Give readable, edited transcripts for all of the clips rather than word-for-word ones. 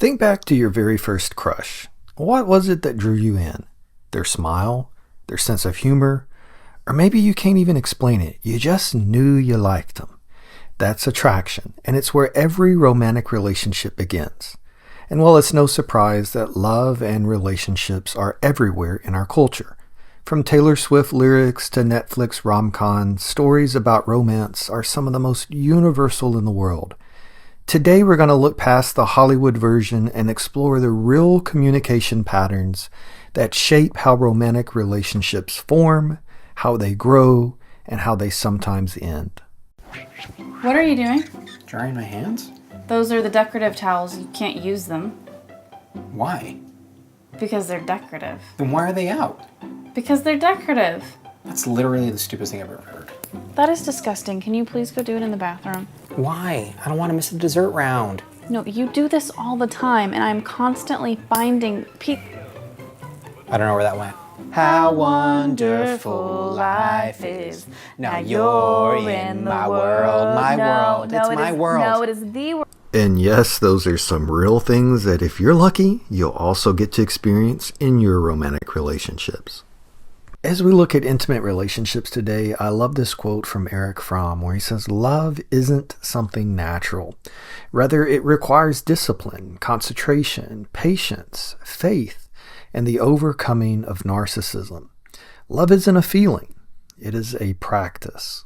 Think back to your very first crush. What was it that drew you in? Their smile? Their sense of humor? Or maybe you can't even explain it. You just knew you liked them. That's attraction, and it's where every romantic relationship begins. And well, it's no surprise that love and relationships are everywhere in our culture. From Taylor Swift lyrics to Netflix rom-coms, stories about romance are some of the most universal in the world. Today we're going to look past the Hollywood version and explore the real communication patterns that shape how romantic relationships form, how they grow, and how they sometimes end. What are you doing? Drying my hands? Those are the decorative towels. You can't use them. Why? Because they're decorative. Then why are they out? Because they're decorative. That's literally the stupidest thing I've ever heard. That is disgusting. Can you please go do it in the bathroom? Why? I don't want to miss the dessert round. No, you do this all the time, and I'm constantly finding I don't know where that went. How wonderful life is. Now you're in my world. My world. It's my world. No, it is the world. And yes, those are some real things that if you're lucky, you'll also get to experience in your romantic relationships. As we look at intimate relationships today, I love this quote from Erich Fromm where he says, "Love isn't something natural. Rather, it requires discipline, concentration, patience, faith, and the overcoming of narcissism. Love isn't a feeling. It is a practice."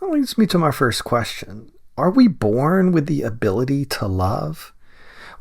That leads me to my first question. Are we born with the ability to love?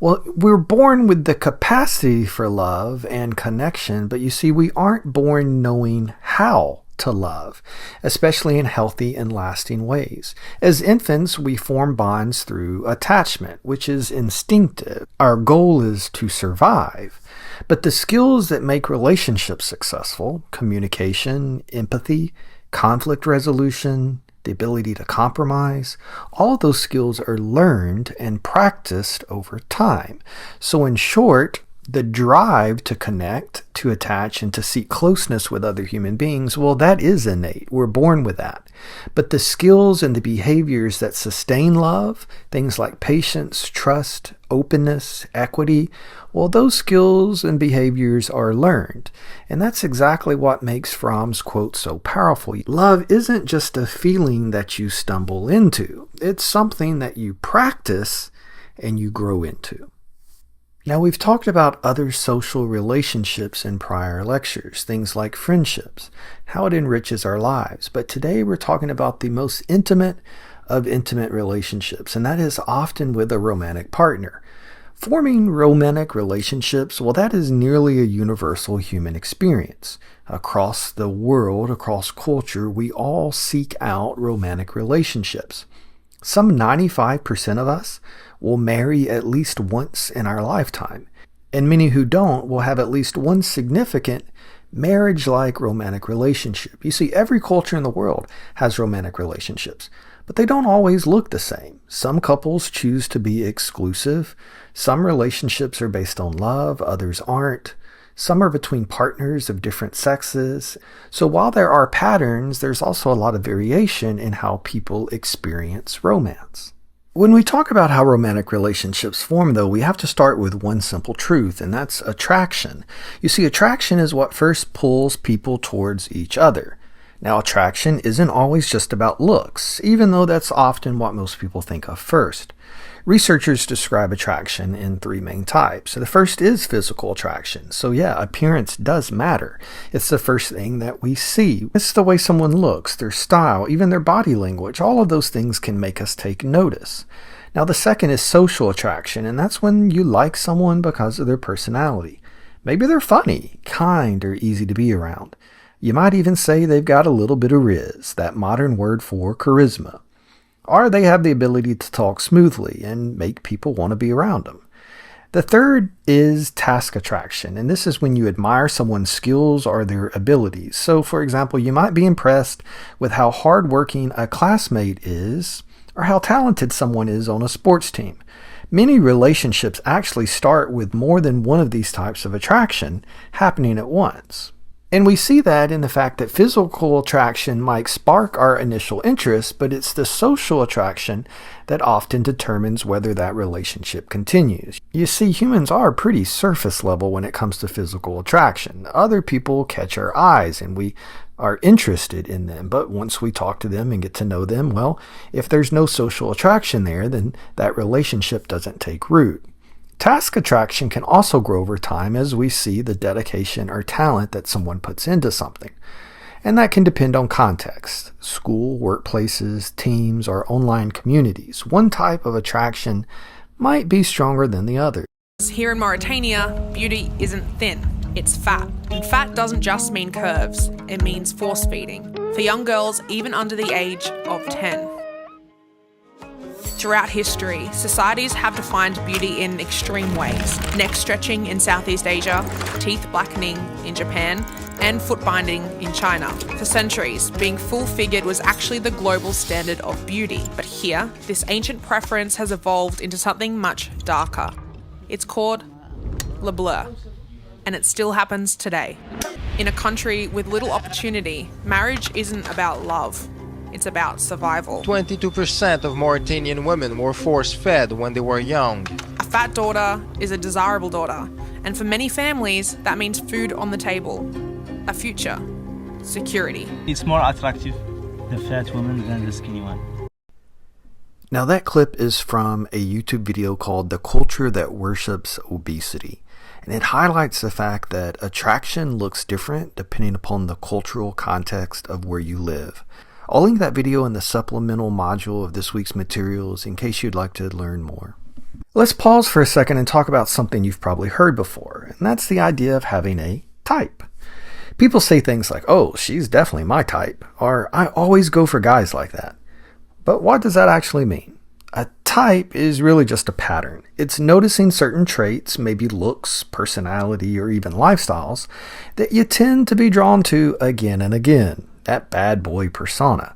Well, we're born with the capacity for love and connection, but you see, we aren't born knowing how to love, especially in healthy and lasting ways. As infants, we form bonds through attachment, which is instinctive. Our goal is to survive. But the skills that make relationships successful, communication, empathy, conflict resolution, the ability to compromise, all of those skills are learned and practiced over time. So in short, the drive to connect, to attach, and to seek closeness with other human beings, well, that is innate. We're born with that. But the skills and the behaviors that sustain love, things like patience, trust, openness, equity, well, those skills and behaviors are learned. And that's exactly what makes Fromm's quote so powerful. Love isn't just a feeling that you stumble into. It's something that you practice and you grow into. Now, we've talked about other social relationships in prior lectures, things like friendships, how it enriches our lives. But today we're talking about the most intimate of intimate relationships, and that is often with a romantic partner. Forming romantic relationships, well, that is nearly a universal human experience. Across the world, across culture, we all seek out romantic relationships. Some 95% of us will marry at least once in our lifetime, and many who don't will have at least one significant marriage-like romantic relationship. You see, every culture in the world has romantic relationships, but they don't always look the same. Some couples choose to be exclusive. Some relationships are based on love, others aren't. Some are between partners of different sexes. So while there are patterns, there's also a lot of variation in how people experience romance. When we talk about how romantic relationships form, though, we have to start with one simple truth, and that's attraction. You see, attraction is what first pulls people towards each other. Now, attraction isn't always just about looks, even though that's often what most people think of first. Researchers describe attraction in three main types. The first is physical attraction. So yeah, appearance does matter. It's the first thing that we see. It's the way someone looks, their style, even their body language. All of those things can make us take notice. Now, the second is social attraction, and that's when you like someone because of their personality. Maybe they're funny, kind, or easy to be around. You might even say they've got a little bit of riz, that modern word for charisma. Or they have the ability to talk smoothly and make people want to be around them. The third is task attraction, and this is when you admire someone's skills or their abilities. So, for example, you might be impressed with how hardworking a classmate is or how talented someone is on a sports team. Many relationships actually start with more than one of these types of attraction happening at once. And we see that in the fact that physical attraction might spark our initial interest, but it's the social attraction that often determines whether that relationship continues. You see, humans are pretty surface level when it comes to physical attraction. Other people catch our eyes and we are interested in them, but once we talk to them and get to know them, well, if there's no social attraction there, then that relationship doesn't take root. Task attraction can also grow over time as we see the dedication or talent that someone puts into something. And that can depend on context, school, workplaces, teams, or online communities. One type of attraction might be stronger than the other. Here in Mauritania, beauty isn't thin, it's fat. And fat doesn't just mean curves, it means force feeding. For young girls, even under the age of 10. Throughout history, societies have defined beauty in extreme ways. Neck stretching in Southeast Asia, teeth blackening in Japan, and foot binding in China. For centuries, being full-figured was actually the global standard of beauty. But here, this ancient preference has evolved into something much darker. It's called le bleu, and it still happens today. In a country with little opportunity, marriage isn't about love. It's about survival. 22% of Mauritanian women were force-fed when they were young. A fat daughter is a desirable daughter, and for many families, that means food on the table, a future, security. It's more attractive, the fat woman than the skinny one. Now that clip is from a YouTube video called The Culture That Worships Obesity. And it highlights the fact that attraction looks different depending upon the cultural context of where you live. I'll link that video in the supplemental module of this week's materials in case you'd like to learn more. Let's pause for a second and talk about something you've probably heard before, and that's the idea of having a type. People say things like, "Oh, she's definitely my type," or "I always go for guys like that." But what does that actually mean? A type is really just a pattern. It's noticing certain traits, maybe looks, personality, or even lifestyles, that you tend to be drawn to again and again. That bad boy persona.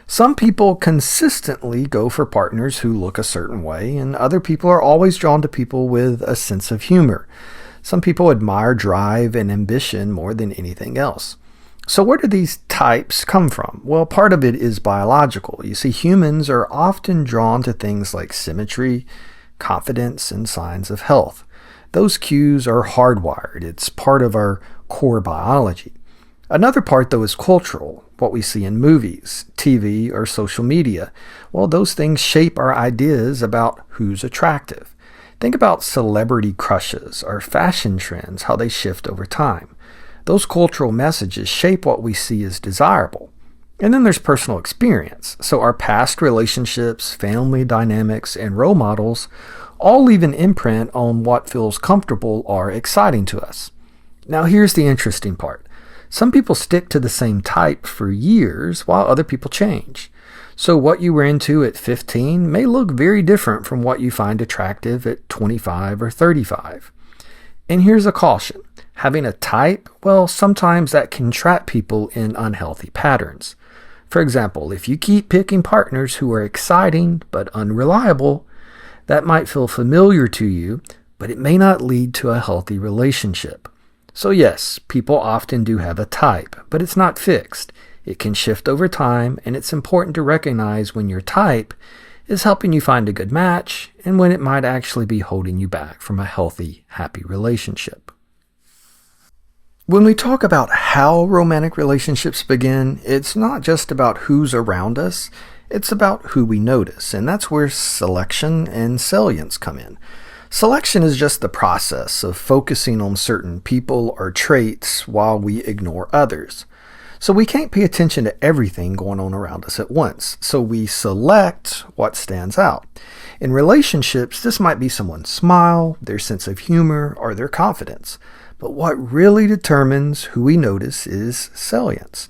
Some people consistently go for partners who look a certain way, and other people are always drawn to people with a sense of humor. Some people admire drive and ambition more than anything else. So where do these types come from? Well, part of it is biological. You see, humans are often drawn to things like symmetry, confidence, and signs of health. Those cues are hardwired. It's part of our core biology. Another part, though, is cultural, what we see in movies, TV, or social media. Well, those things shape our ideas about who's attractive. Think about celebrity crushes or fashion trends, how they shift over time. Those cultural messages shape what we see as desirable. And then there's personal experience. So our past relationships, family dynamics, and role models all leave an imprint on what feels comfortable or exciting to us. Now here's the interesting part. Some people stick to the same type for years while other people change. So what you were into at 15 may look very different from what you find attractive at 25 or 35. And here's a caution. Having a type, well, sometimes that can trap people in unhealthy patterns. For example, if you keep picking partners who are exciting but unreliable, that might feel familiar to you, but it may not lead to a healthy relationship. So yes, people often do have a type, but it's not fixed. It can shift over time, and it's important to recognize when your type is helping you find a good match and when it might actually be holding you back from a healthy, happy relationship. When we talk about how romantic relationships begin, it's not just about who's around us, it's about who we notice, and that's where selection and salience come in. Selection is just the process of focusing on certain people or traits while we ignore others. So we can't pay attention to everything going on around us at once. So we select what stands out. In relationships, this might be someone's smile, their sense of humor, or their confidence. But what really determines who we notice is salience.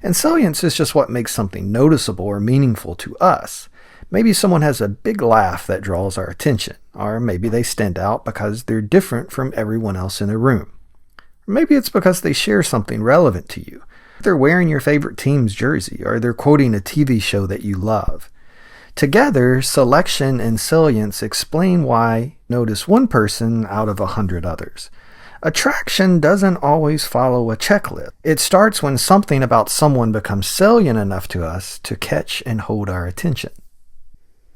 And salience is just what makes something noticeable or meaningful to us. Maybe someone has a big laugh that draws our attention, or maybe they stand out because they're different from everyone else in the room. Or maybe it's because they share something relevant to you. They're wearing your favorite team's jersey, or they're quoting a TV show that you love. Together, selection and salience explain why notice one person out of 100 others. Attraction doesn't always follow a checklist. It starts when something about someone becomes salient enough to us to catch and hold our attention.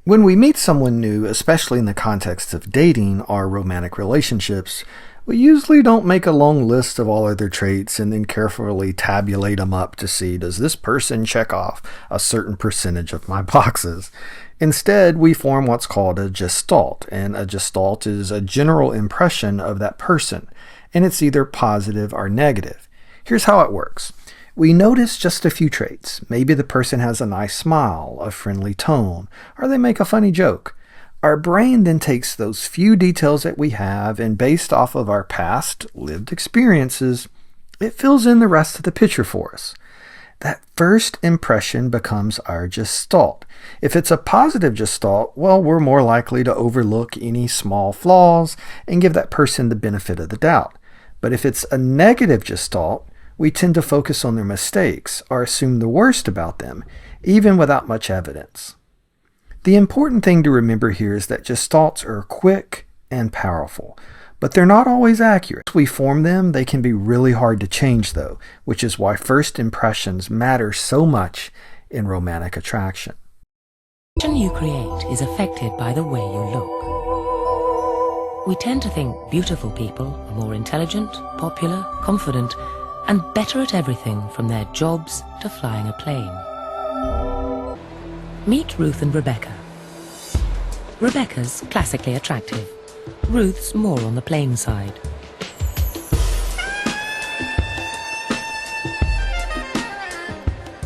When we meet someone new, especially in the context of dating or romantic relationships, we usually don't make a long list of all of their traits and then carefully tabulate them up to see, does this person check off a certain percentage of my boxes? Instead, we form what's called a gestalt, and a gestalt is a general impression of that person, and it's either positive or negative. Here's how it works. We notice just a few traits. Maybe the person has a nice smile, a friendly tone, or they make a funny joke. Our brain then takes those few details that we have, and based off of our past lived experiences, it fills in the rest of the picture for us. That first impression becomes our gestalt. If it's a positive gestalt, well, we're more likely to overlook any small flaws and give that person the benefit of the doubt. But if it's a negative gestalt, we tend to focus on their mistakes or assume the worst about them, even without much evidence. The important thing to remember here is that gestalts are quick and powerful, but they're not always accurate. Once we form them, they can be really hard to change though, which is why first impressions matter so much in romantic attraction. The impression you create is affected by the way you look. We tend to think beautiful people are more intelligent, popular, confident, and better at everything from their jobs to flying a plane. Meet Ruth and Rebecca. Rebecca's classically attractive. Ruth's more on the plain side.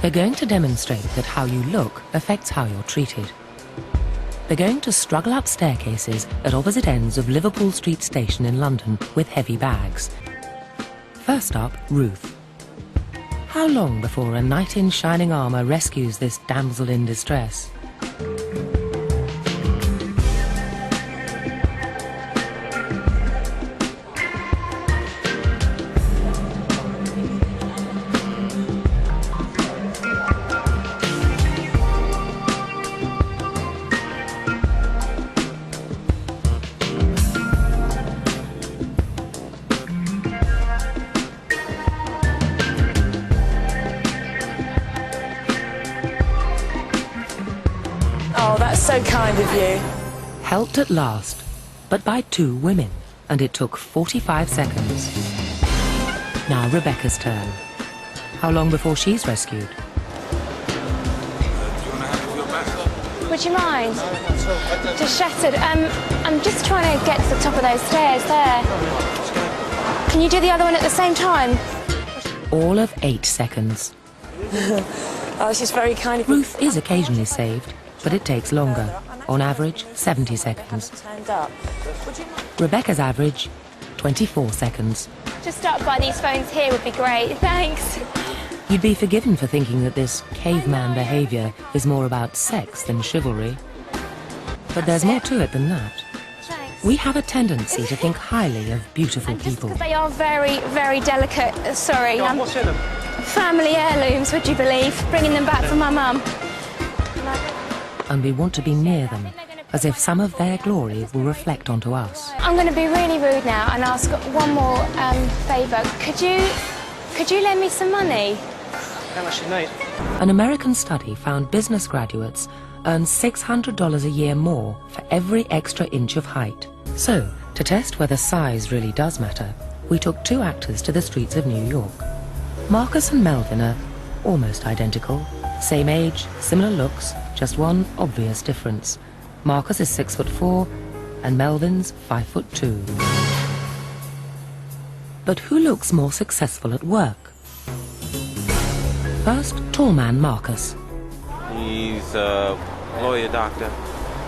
They're going to demonstrate that how you look affects how you're treated. They're going to struggle up staircases at opposite ends of Liverpool Street Station in London with heavy bags. First up, Ruth. How long before a knight in shining armour rescues this damsel in distress? Oh, that's so kind of you. Helped at last, but by 2 women, and it took 45 seconds. Now Rebecca's turn. How long before she's rescued? Would you mind? Just shattered. I'm just trying to get to the top of those stairs there. Can you do the other one at the same time? All of 8 seconds. Oh, this is very kind of you. Ruth is occasionally saved, but it takes longer. On average, 70 seconds. Stand up. Rebecca's average, 24 seconds. Just stop by these phones here would be great. Thanks. You'd be forgiven for thinking that this caveman behaviour is more about sex than chivalry. But there's more to it than that. Thanks. We have a tendency to think highly of beautiful And just people. because they are very, very delicate. Sorry. What's in them? Family heirlooms, would you believe? Bringing them back from my mum. And we want to be near them, as if some of their glory will reflect onto us. I'm going to be really rude now and ask one more favour. Could you lend me some money? How much a night? An American study found business graduates earn $600 a year more for every extra inch of height. So, to test whether size really does matter, we took 2 actors to the streets of New York. Marcus and Melvin are almost identical. Same age, similar looks, just one obvious difference. Marcus is 6'4" and Melvin's 5'2". But who looks more successful at work? First, tall man Marcus. He's a lawyer, doctor,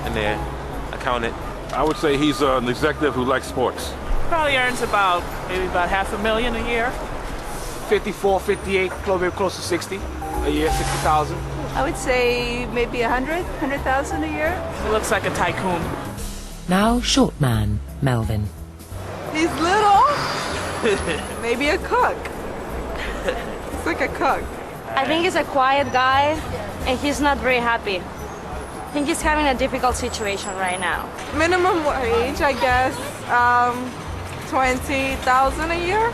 and their accountant. I would say he's an executive who likes sports. Probably earns maybe about $500,000 a year. 54, 58, close to 60 a year, 60,000. I would say maybe 100,000 a year. He looks like a tycoon. Now short man Melvin. He's little. Maybe a cook. He's like a cook. I think he's a quiet guy, and he's not very happy. I think he's having a difficult situation right now. Minimum wage, I guess, $20,000 a year?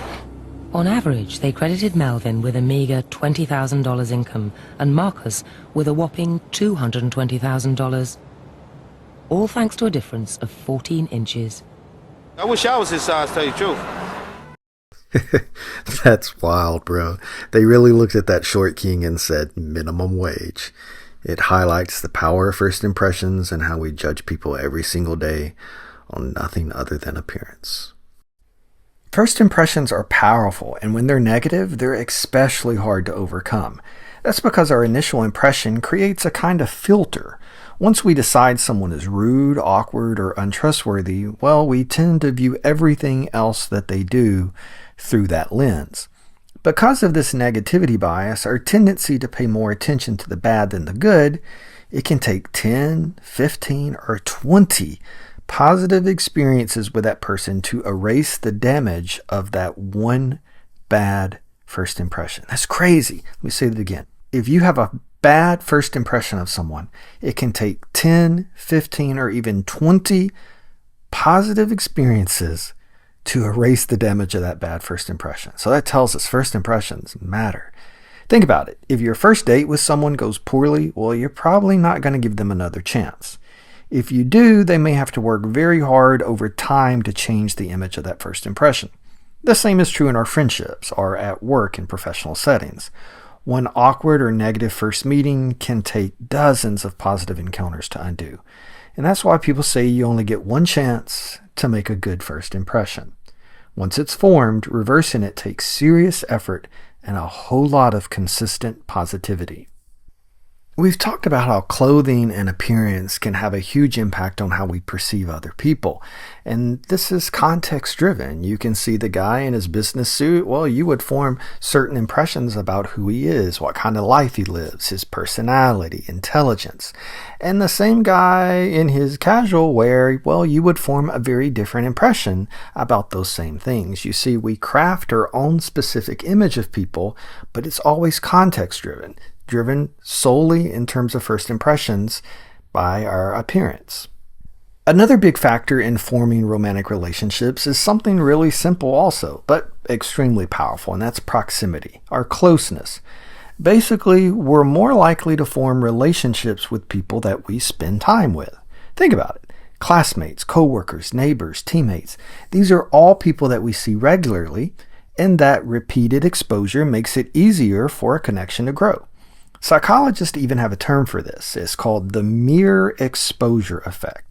On average, they credited Melvin with a meager $20,000 income and Marcus with a whopping $220,000. All thanks to a difference of 14 inches. I wish I was his size, tell you the truth. That's wild, bro. They really looked at that short king and said minimum wage. It highlights the power of first impressions and how we judge people every single day on nothing other than appearance. First impressions are powerful, and when they're negative, they're especially hard to overcome. That's because our initial impression creates a kind of filter. Once we decide someone is rude, awkward, or untrustworthy, well, we tend to view everything else that they do through that lens. Because of this negativity bias, our tendency to pay more attention to the bad than the good, it can take 10, 15, or 20 positive experiences with that person to erase the damage of that one bad first impression. That's crazy. Let me say that again. If you have a bad first impression of someone, it can take 10, 15, or even 20 positive experiences to erase the damage of that bad first impression. So that tells us first impressions matter. Think about it. If your first date with someone goes poorly, well, you're probably not going to give them another chance. If you do, they may have to work very hard over time to change the image of that first impression. The same is true in our friendships or at work in professional settings. One awkward or negative first meeting can take dozens of positive encounters to undo. And that's why people say you only get one chance to make a good first impression. Once it's formed, reversing it takes serious effort and a whole lot of consistent positivity. We've talked about how clothing and appearance can have a huge impact on how we perceive other people. And this is context driven. You can see the guy in his business suit. Well, you would form certain impressions about who he is, what kind of life he lives, his personality, intelligence. And the same guy in his casual wear, well, you would form a very different impression about those same things. You see, we craft our own specific image of people, but it's always context driven solely in terms of first impressions by our appearance. Another big factor in forming romantic relationships is something really simple also, but extremely powerful, and that's proximity, our closeness. Basically, we're more likely to form relationships with people that we spend time with. Think about it. Classmates, coworkers, neighbors, teammates. These are all people that we see regularly, and that repeated exposure makes it easier for a connection to grow. Psychologists even have a term for this. It's called the mere exposure effect.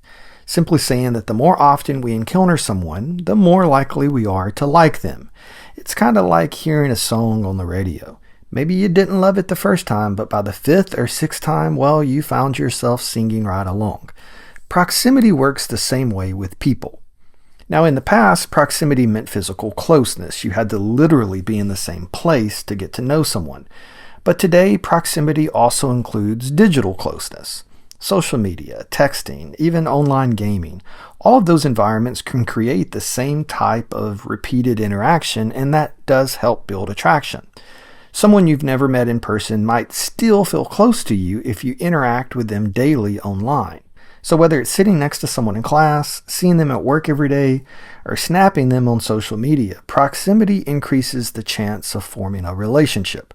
Simply saying that the more often we encounter someone, the more likely we are to like them. It's kind of like hearing a song on the radio. Maybe you didn't love it the first time, but by the fifth or sixth time, well, you found yourself singing right along. Proximity works the same way with people. Now, in the past, proximity meant physical closeness. You had to literally be in the same place to get to know someone. But today, proximity also includes digital closeness. Social media, texting, even online gaming. All of those environments can create the same type of repeated interaction, and that does help build attraction. Someone you've never met in person might still feel close to you if you interact with them daily online. So whether it's sitting next to someone in class, seeing them at work every day, or snapping them on social media, proximity increases the chance of forming a relationship.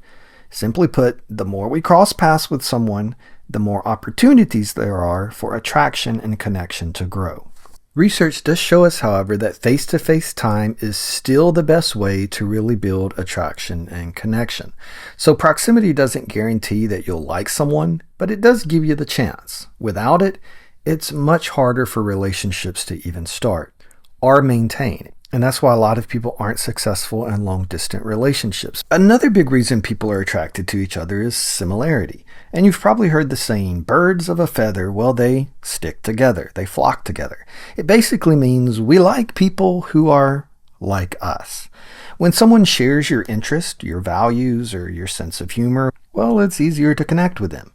Simply put, the more we cross paths with someone, the more opportunities there are for attraction and connection to grow. Research does show us, however, that face-to-face time is still the best way to really build attraction and connection. So proximity doesn't guarantee that you'll like someone, but it does give you the chance. Without it, it's much harder for relationships to even start or maintain. And that's why a lot of people aren't successful in long-distance relationships. Another big reason people are attracted to each other is similarity. And you've probably heard the saying, birds of a feather, well, they stick together. They flock together. It basically means we like people who are like us. When someone shares your interest, your values, or your sense of humor, well, it's easier to connect with them.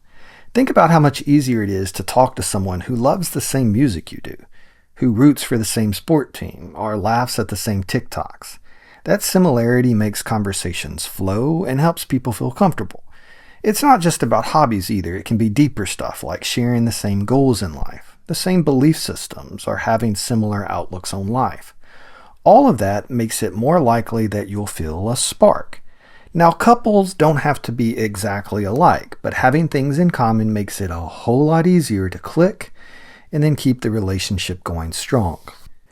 Think about how much easier it is to talk to someone who loves the same music you do, who roots for the same sport team, or laughs at the same TikToks. That similarity makes conversations flow and helps people feel comfortable. It's not just about hobbies either. It can be deeper stuff like sharing the same goals in life, the same belief systems, or having similar outlooks on life. All of that makes it more likely that you'll feel a spark. Now, couples don't have to be exactly alike, but having things in common makes it a whole lot easier to click and then keep the relationship going strong.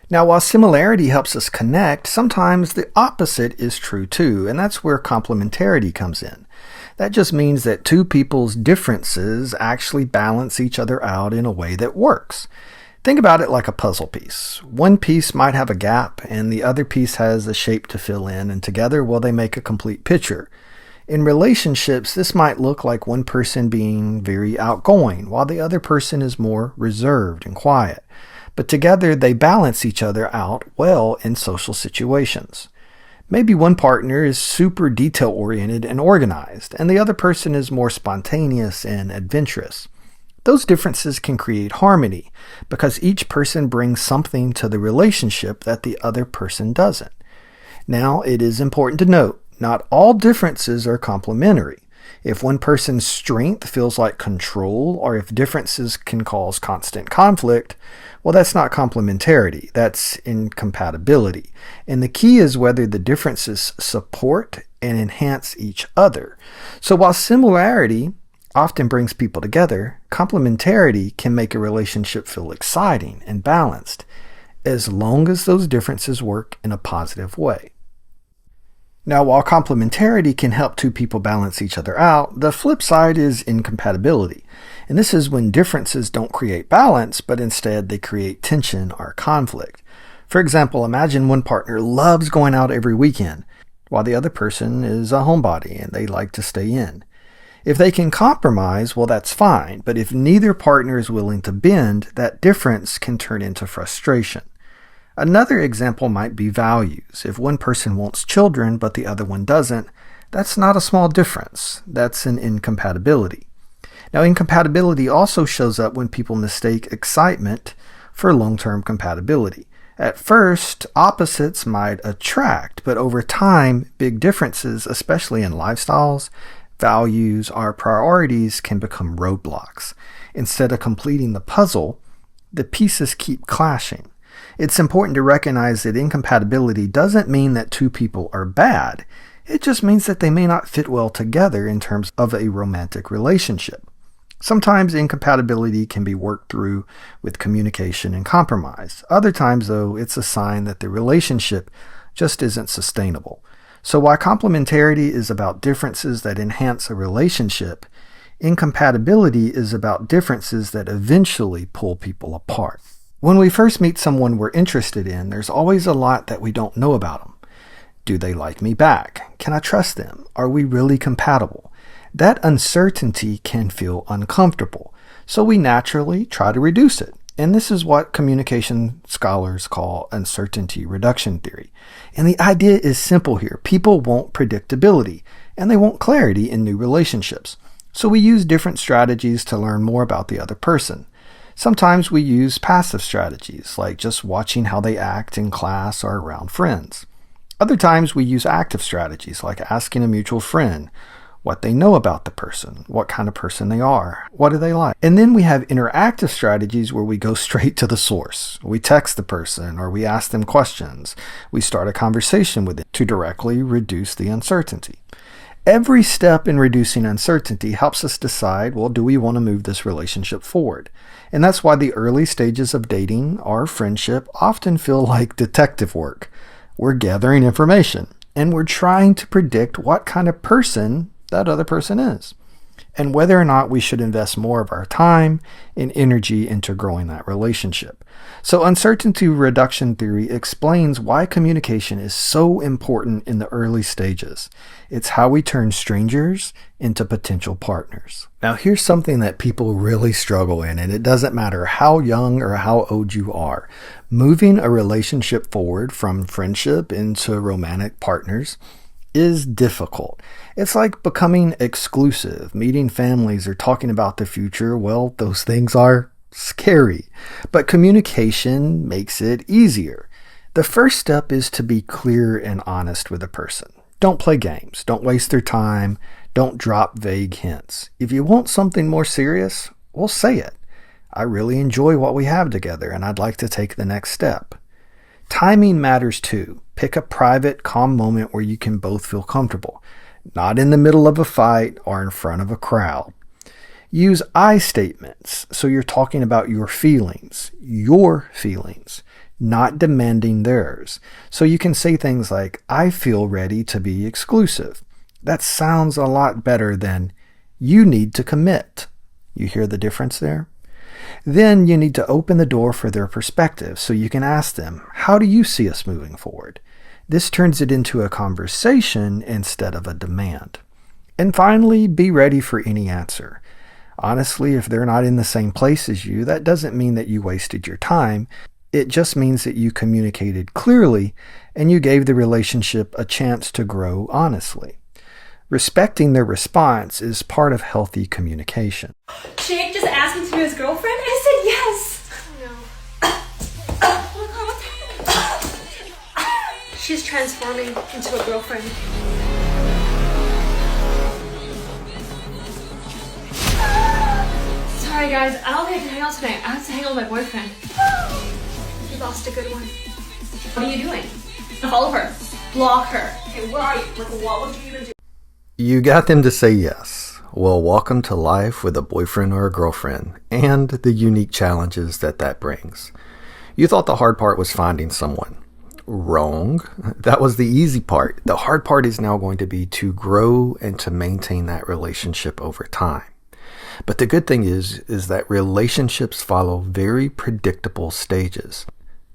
Now, while similarity helps us connect, sometimes the opposite is true too, and that's where complementarity comes in. That just means that two people's differences actually balance each other out in a way that works. Think about it like a puzzle piece. One piece might have a gap and the other piece has a shape to fill in, and together, well, they make a complete picture. In relationships, this might look like one person being very outgoing while the other person is more reserved and quiet. But together, they balance each other out well in social situations. Maybe one partner is super detail-oriented and organized, and the other person is more spontaneous and adventurous. Those differences can create harmony because each person brings something to the relationship that the other person doesn't. Now, it is important to note, not all differences are complementary. If one person's strength feels like control, or if differences can cause constant conflict, well, that's not complementarity, that's incompatibility. And the key is whether the differences support and enhance each other. So while similarity often brings people together, complementarity can make a relationship feel exciting and balanced, as long as those differences work in a positive way. Now, while complementarity can help two people balance each other out, the flip side is incompatibility. And this is when differences don't create balance, but instead they create tension or conflict. For example, imagine one partner loves going out every weekend, while the other person is a homebody and they like to stay in. If they can compromise, well, that's fine, but if neither partner is willing to bend, that difference can turn into frustration. Another example might be values. If one person wants children but the other one doesn't, that's not a small difference. That's an incompatibility. Now, incompatibility also shows up when people mistake excitement for long-term compatibility. At first, opposites might attract, but over time, big differences, especially in lifestyles, values, or priorities, can become roadblocks. Instead of completing the puzzle, the pieces keep clashing. It's important to recognize that incompatibility doesn't mean that two people are bad. It just means that they may not fit well together in terms of a romantic relationship. Sometimes incompatibility can be worked through with communication and compromise. Other times, though, it's a sign that the relationship just isn't sustainable. So while complementarity is about differences that enhance a relationship, incompatibility is about differences that eventually pull people apart. When we first meet someone we're interested in, there's always a lot that we don't know about them. Do they like me back? Can I trust them? Are we really compatible? That uncertainty can feel uncomfortable, so we naturally try to reduce it. And this is what communication scholars call uncertainty reduction theory. And the idea is simple here. People want predictability, and they want clarity in new relationships. So we use different strategies to learn more about the other person. Sometimes we use passive strategies, like just watching how they act in class or around friends. Other times we use active strategies, like asking a mutual friend what they know about the person, what kind of person they are, what do they like. And then we have interactive strategies where we go straight to the source. We text the person or we ask them questions. We start a conversation with them to directly reduce the uncertainty. Every step in reducing uncertainty helps us decide, well, do we want to move this relationship forward? And that's why the early stages of dating or friendship often feel like detective work. We're gathering information and we're trying to predict what kind of person that other person is, and whether or not we should invest more of our time and energy into growing that relationship. So uncertainty reduction theory explains why communication is so important in the early stages. It's how we turn strangers into potential partners. Now, here's something that people really struggle in, and it doesn't matter how young or how old you are. Moving a relationship forward from friendship into romantic partners is difficult. It's like becoming exclusive, meeting families, or talking about the future. Well, those things are scary, but communication makes it easier. The first step is to be clear and honest with a person. Don't play games. Don't waste their time. Don't drop vague hints. If you want something more serious, well, say it. I really enjoy what we have together, and I'd like to take the next step. Timing matters too. Pick a private, calm moment where you can both feel comfortable, not in the middle of a fight or in front of a crowd. Use I statements, so you're talking about your feelings, not demanding theirs. So you can say things like, I feel ready to be exclusive. That sounds a lot better than, you need to commit. You hear the difference there? Then you need to open the door for their perspective, so you can ask them, how do you see us moving forward? This turns it into a conversation instead of a demand. And finally, be ready for any answer. Honestly, if they're not in the same place as you, that doesn't mean that you wasted your time. It just means that you communicated clearly and you gave the relationship a chance to grow honestly. Respecting their response is part of healthy communication. Jake just asked me to be his girlfriend, and I said yes. She's transforming into a girlfriend. Sorry guys, I don't think I can hang out tonight. I have to hang out with my boyfriend. You lost a good one. What are you doing? Follow her. Block her. Hey, where are you? Like, what would you even do? You got them to say yes. Well, welcome to life with a boyfriend or a girlfriend, and the unique challenges that brings. You thought the hard part was finding someone. Wrong. That was the easy part. The hard part is now going to be to grow and to maintain that relationship over time. But the good thing is that relationships follow very predictable stages.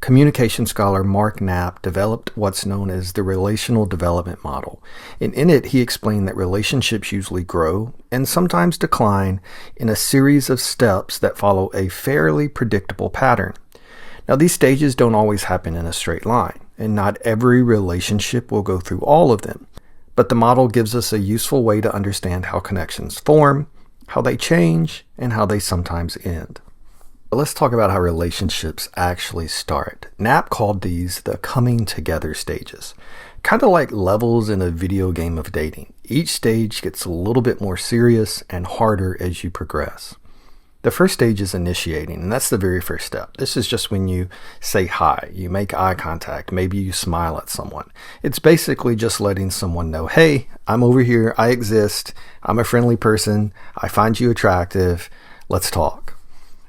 Communication scholar Mark Knapp developed what's known as the relational development model. And in it, he explained that relationships usually grow and sometimes decline in a series of steps that follow a fairly predictable pattern. Now, these stages don't always happen in a straight line, and not every relationship will go through all of them. But the model gives us a useful way to understand how connections form, how they change, and how they sometimes end. But let's talk about how relationships actually start. Knapp called these the coming together stages, kind of like levels in a video game of dating. Each stage gets a little bit more serious and harder as you progress. The first stage is initiating, and that's the very first step. This is just when you say hi, you make eye contact, maybe you smile at someone. It's basically just letting someone know, hey, I'm over here, I exist, I'm a friendly person, I find you attractive, let's talk.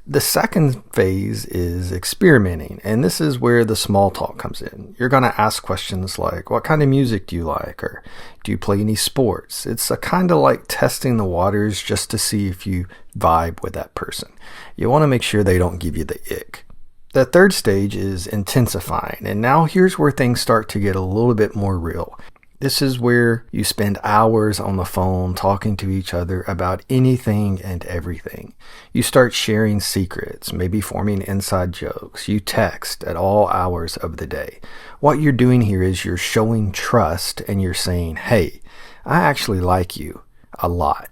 The second phase is experimenting, and this is where the small talk comes in. You're going to ask questions like, what kind of music do you like? Or do you play any sports? It's a kind of like testing the waters just to see if you vibe with that person. You want to make sure they don't give you the ick. The third stage is intensifying, and now here's where things start to get a little bit more real. This is where you spend hours on the phone talking to each other about anything and everything. You start sharing secrets, maybe forming inside jokes. You text at all hours of the day. What you're doing here is you're showing trust and you're saying, hey, I actually like you a lot.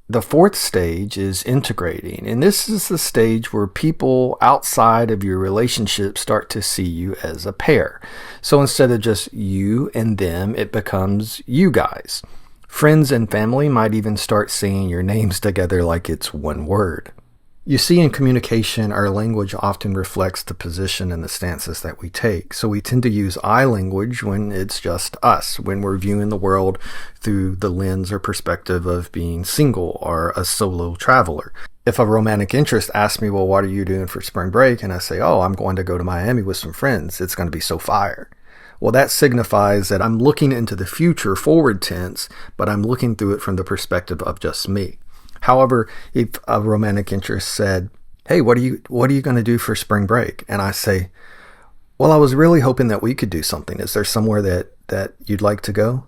The fourth stage is integrating, and this is the stage where people outside of your relationship start to see you as a pair. So instead of just you and them, it becomes you guys. Friends and family might even start saying your names together like it's one word. You see, in communication, our language often reflects the position and the stances that we take. So we tend to use I language when it's just us, when we're viewing the world through the lens or perspective of being single or a solo traveler. If a romantic interest asks me, well, what are you doing for spring break? And I say, oh, I'm going to go to Miami with some friends. It's going to be so fire. Well, that signifies that I'm looking into the future, forward tense, but I'm looking through it from the perspective of just me. However, if a romantic interest said, hey, what are you going to do for spring break? And I say, well, I was really hoping that we could do something. Is there somewhere that you'd like to go?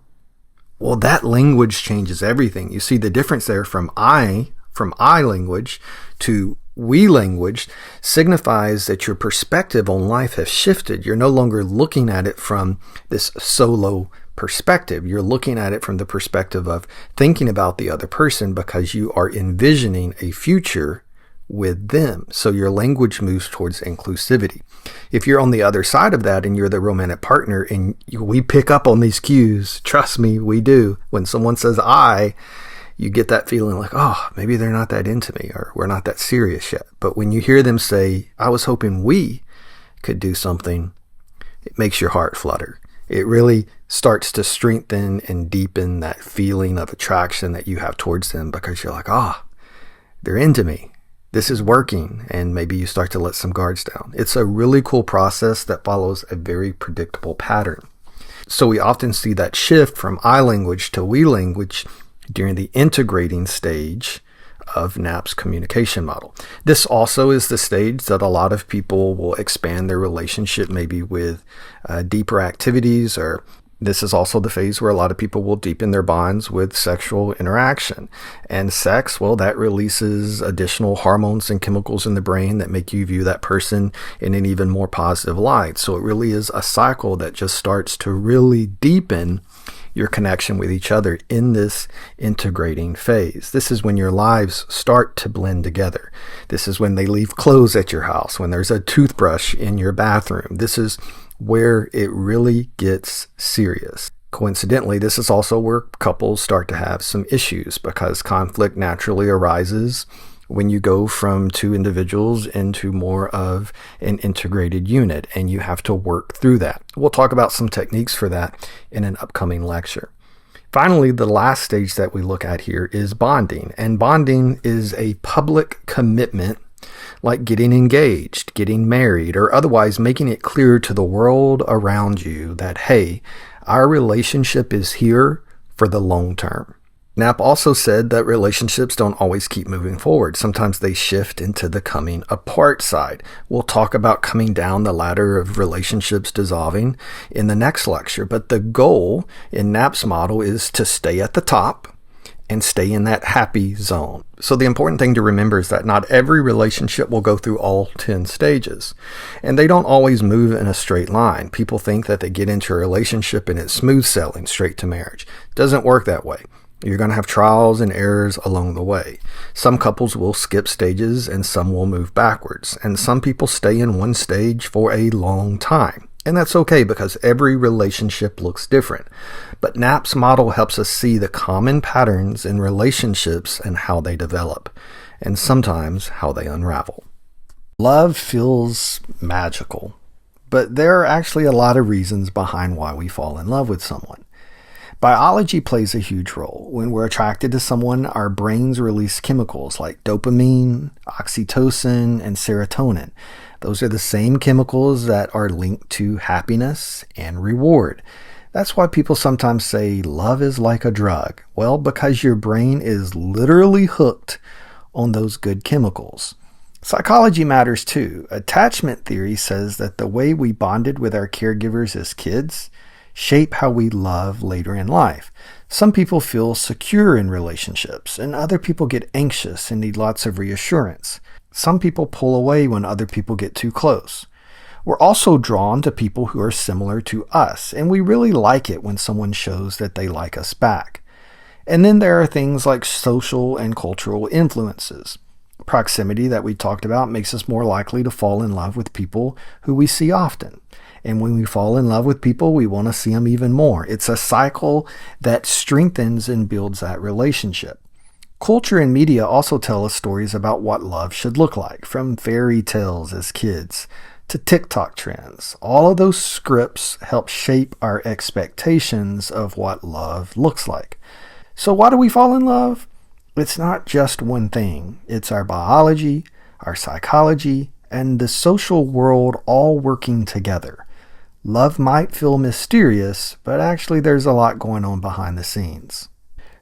Well, that language changes everything. You see the difference there from I language to we language signifies that your perspective on life has shifted. You're no longer looking at it from this solo perspective. You're looking at it from the perspective of thinking about the other person because you are envisioning a future with them. So your language moves towards inclusivity. If you're on the other side of that and you're the romantic partner and we pick up on these cues, trust me, we do. When someone says I, you get that feeling like, oh, maybe they're not that into me or we're not that serious yet. But when you hear them say, I was hoping we could do something, it makes your heart flutter. It really starts to strengthen and deepen that feeling of attraction that you have towards them, because you're like, they're into me. This is working. And maybe you start to let some guards down. It's a really cool process that follows a very predictable pattern. So we often see that shift from I language to we language during the integrating stage of Knapp's communication model. This also is the stage that a lot of people will expand their relationship, maybe with deeper activities, or this is also the phase where a lot of people will deepen their bonds with sexual interaction. And sex, well, that releases additional hormones and chemicals in the brain that make you view that person in an even more positive light. So it really is a cycle that just starts to really deepen your connection with each other in this integrating phase. This is when your lives start to blend together. This is when they leave clothes at your house, when there's a toothbrush in your bathroom. This is where it really gets serious. Coincidentally, this is also where couples start to have some issues, because conflict naturally arises when you go from two individuals into more of an integrated unit, and you have to work through that. We'll talk about some techniques for that in an upcoming lecture. Finally, the last stage that we look at here is bonding. And bonding is a public commitment, like getting engaged, getting married, or otherwise making it clear to the world around you that, hey, our relationship is here for the long term. Knapp also said that relationships don't always keep moving forward. Sometimes they shift into the coming apart side. We'll talk about coming down the ladder of relationships dissolving in the next lecture. But the goal in Knapp's model is to stay at the top and stay in that happy zone. So the important thing to remember is that not every relationship will go through all 10 stages. And they don't always move in a straight line. People think that they get into a relationship and it's smooth sailing straight to marriage. It doesn't work that way. You're going to have trials and errors along the way. Some couples will skip stages and some will move backwards. And some people stay in one stage for a long time. And that's okay, because every relationship looks different. But Knapp's model helps us see the common patterns in relationships and how they develop, and sometimes how they unravel. Love feels magical, but there are actually a lot of reasons behind why we fall in love with someone. Biology plays a huge role. When we're attracted to someone, our brains release chemicals like dopamine, oxytocin, and serotonin. Those are the same chemicals that are linked to happiness and reward. That's why people sometimes say love is like a drug. Well, because your brain is literally hooked on those good chemicals. Psychology matters too. Attachment theory says that the way we bonded with our caregivers as kids shape how we love later in life. Some people feel secure in relationships, and other people get anxious and need lots of reassurance. Some people pull away when other people get too close. We're also drawn to people who are similar to us, and we really like it when someone shows that they like us back. And then there are things like social and cultural influences. Proximity that we talked about makes us more likely to fall in love with people who we see often. And when we fall in love with people, we want to see them even more. It's a cycle that strengthens and builds that relationship. Culture and media also tell us stories about what love should look like, from fairy tales as kids to TikTok trends. All of those scripts help shape our expectations of what love looks like. So why do we fall in love? It's not just one thing. It's our biology, our psychology, and the social world all working together. Love might feel mysterious, but actually there's a lot going on behind the scenes.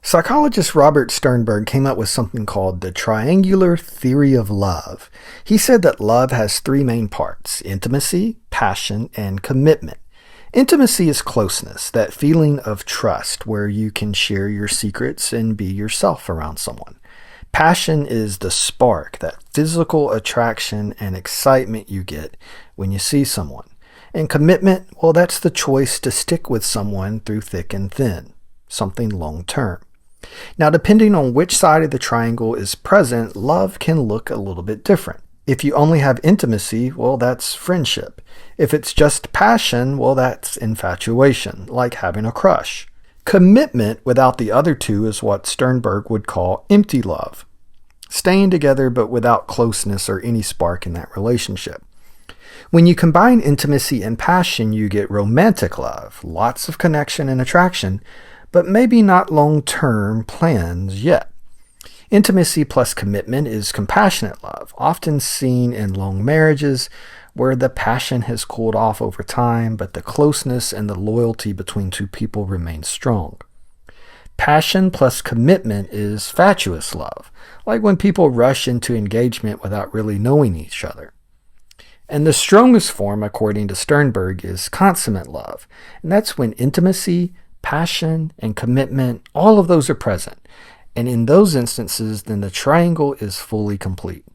Psychologist Robert Sternberg came up with something called the triangular theory of love. He said that love has three main parts: intimacy, passion, and commitment. Intimacy is closeness, that feeling of trust where you can share your secrets and be yourself around someone. Passion is the spark, that physical attraction and excitement you get when you see someone. And commitment, well, that's the choice to stick with someone through thick and thin, something long term. Now, depending on which side of the triangle is present, love can look a little bit different. If you only have intimacy, well, that's friendship. If it's just passion, well, that's infatuation, like having a crush. Commitment without the other two is what Sternberg would call empty love. Staying together but without closeness or any spark in that relationship. When you combine intimacy and passion, you get romantic love, lots of connection and attraction, but maybe not long-term plans yet. Intimacy plus commitment is compassionate love, often seen in long marriages where the passion has cooled off over time, but the closeness and the loyalty between two people remain strong. Passion plus commitment is fatuous love, like when people rush into engagement without really knowing each other. And the strongest form, according to Sternberg, is consummate love. And that's when intimacy, passion, and commitment, all of those are present. And in those instances, then the triangle is fully complete.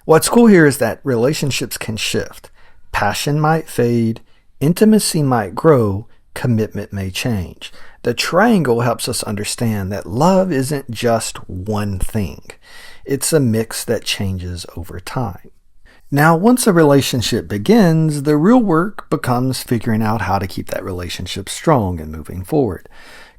What's cool here is that relationships can shift. Passion might fade, intimacy might grow, commitment may change. The triangle helps us understand that love isn't just one thing. It's a mix that changes over time. Now, once a relationship begins, the real work becomes figuring out how to keep that relationship strong and moving forward.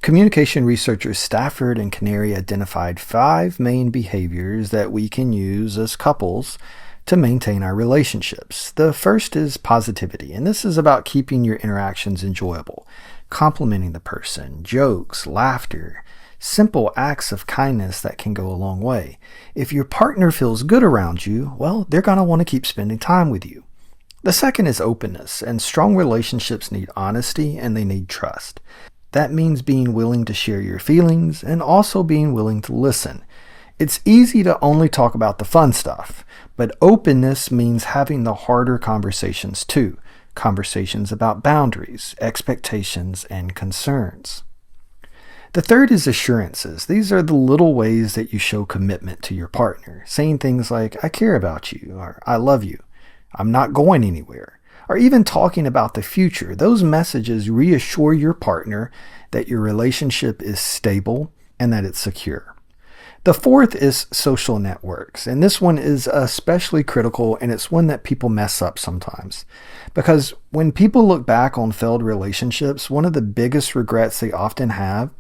Communication researchers Stafford and Canary identified 5 main behaviors that we can use as couples to maintain our relationships. The first is positivity, and this is about keeping your interactions enjoyable, complimenting the person, jokes, laughter, simple acts of kindness that can go a long way. If your partner feels good around you, well, they're going to want to keep spending time with you. The second is openness, and strong relationships need honesty and they need trust. That means being willing to share your feelings and also being willing to listen. It's easy to only talk about the fun stuff, but openness means having the harder conversations too. Conversations about boundaries, expectations, and concerns. The third is assurances. These are the little ways that you show commitment to your partner, saying things like, I care about you, or I love you, I'm not going anywhere, or even talking about the future. Those messages reassure your partner that your relationship is stable and that it's secure. The fourth is social networks, and this one is especially critical, and it's one that people mess up sometimes. Because when people look back on failed relationships, one of the biggest regrets they often have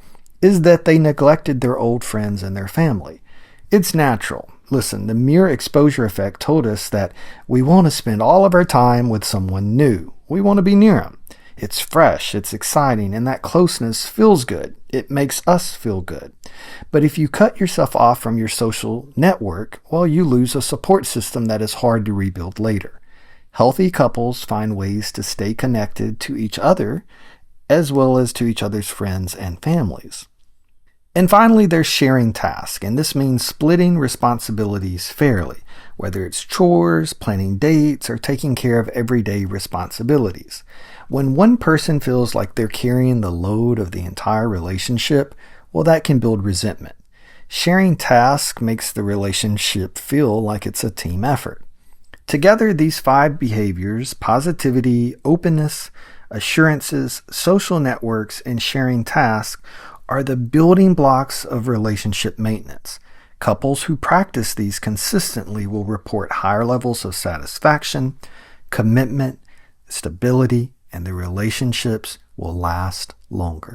is that they neglected their old friends and their family. It's natural. Listen, the mere exposure effect told us that we want to spend all of our time with someone new. We want to be near them. It's fresh, it's exciting, and that closeness feels good. It makes us feel good. But if you cut yourself off from your social network, well, you lose a support system that is hard to rebuild later. Healthy couples find ways to stay connected to each other as well as to each other's friends and families. And finally, there's sharing tasks, and this means splitting responsibilities fairly, whether it's chores, planning dates, or taking care of everyday responsibilities. When one person feels like they're carrying the load of the entire relationship, well, that can build resentment. Sharing tasks makes the relationship feel like it's a team effort. Together, these 5 behaviors, positivity, openness, assurances, social networks, and sharing tasks, are the building blocks of relationship maintenance. Couples who practice these consistently will report higher levels of satisfaction, commitment, stability, and their relationships will last longer.